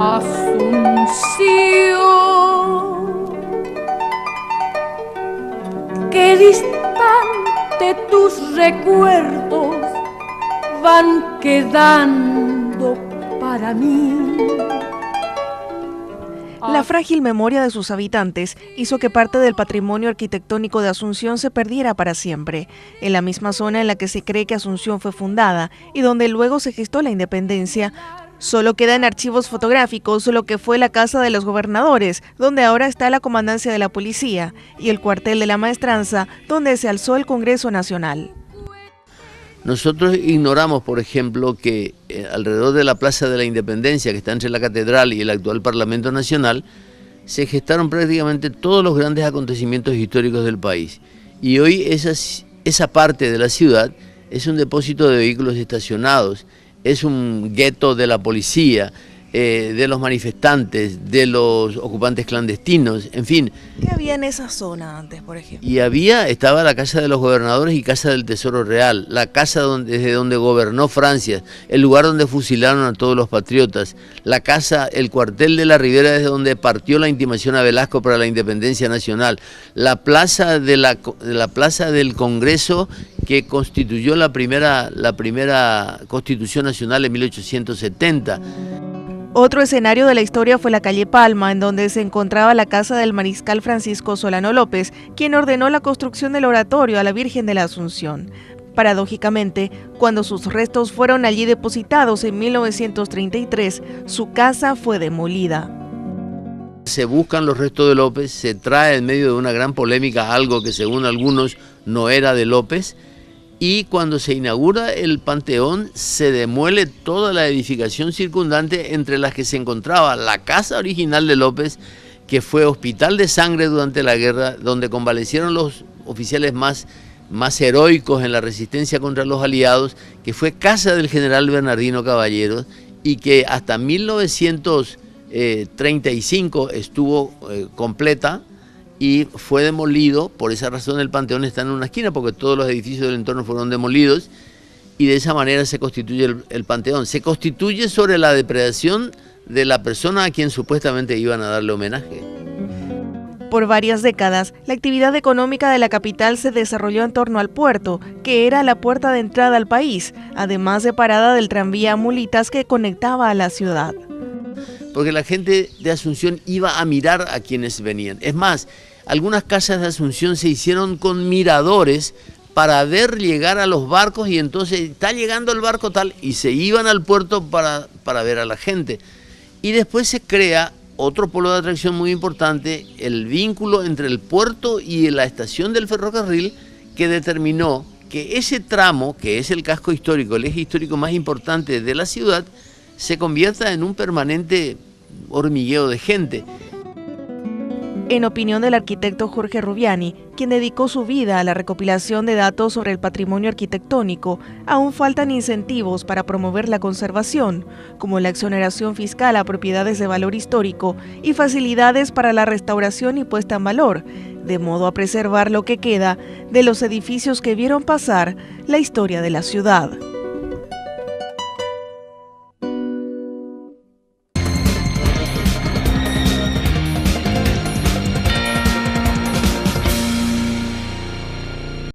Asunción, qué distante tus recuerdos van quedando para mí. La frágil memoria de sus habitantes hizo que parte del patrimonio arquitectónico de Asunción se perdiera para siempre, en la misma zona en la que se cree que Asunción fue fundada y donde luego se gestó la independencia. Solo queda en archivos fotográficos lo que fue la Casa de los Gobernadores, donde ahora está la Comandancia de la Policía, y el Cuartel de la Maestranza, donde se alzó el Congreso Nacional. Nosotros ignoramos, por ejemplo, que alrededor de la Plaza de la Independencia, que está entre la Catedral y el actual Parlamento Nacional, se gestaron prácticamente todos los grandes acontecimientos históricos del país. Y hoy esa parte de la ciudad es un depósito de vehículos estacionados, es un gueto de la policía, de los manifestantes, de los ocupantes clandestinos, en fin. ¿Qué había en esa zona antes, por ejemplo? Y estaba la Casa de los Gobernadores y Casa del Tesoro Real, la casa desde donde gobernó Francia, el lugar donde fusilaron a todos los patriotas, la casa, el cuartel de la Ribera desde donde partió la intimación a Velasco para la independencia nacional, la plaza del Congreso que constituyó la primera Constitución Nacional en 1870. Otro escenario de la historia fue la calle Palma, en donde se encontraba la casa del mariscal Francisco Solano López, quien ordenó la construcción del oratorio a la Virgen de la Asunción. Paradójicamente, cuando sus restos fueron allí depositados en 1933, su casa fue demolida. Se buscan los restos de López, se trae en medio de una gran polémica algo que según algunos no era de López, y cuando se inaugura el Panteón se demuele toda la edificación circundante, entre las que se encontraba la casa original de López, que fue hospital de sangre durante la guerra, donde convalecieron los oficiales más heroicos en la resistencia contra los aliados, que fue casa del general Bernardino Caballeros y que hasta 1935 estuvo completa, y fue demolido. Por esa razón el Panteón está en una esquina, porque todos los edificios del entorno fueron demolidos, y de esa manera se constituye el Panteón. Se constituye sobre la depredación de la persona a quien supuestamente iban a darle homenaje. Por varias décadas, la actividad económica de la capital se desarrolló en torno al puerto, que era la puerta de entrada al país, además de parada del tranvía Mulitas que conectaba a la ciudad. Porque la gente de Asunción iba a mirar a quienes venían. Es más, algunas casas de Asunción se hicieron con miradores para ver llegar a los barcos, y entonces está llegando el barco tal, y se iban al puerto para ver a la gente. Y después se crea otro polo de atracción muy importante, el vínculo entre el puerto y la estación del ferrocarril, que determinó que ese tramo, que es el casco histórico, el eje histórico más importante de la ciudad, se convierta en un permanente hormigueo de gente. En opinión del arquitecto Jorge Rubiani, quien dedicó su vida a la recopilación de datos sobre el patrimonio arquitectónico, aún faltan incentivos para promover la conservación, como la exoneración fiscal a propiedades de valor histórico y facilidades para la restauración y puesta en valor, de modo a preservar lo que queda de los edificios que vieron pasar la historia de la ciudad.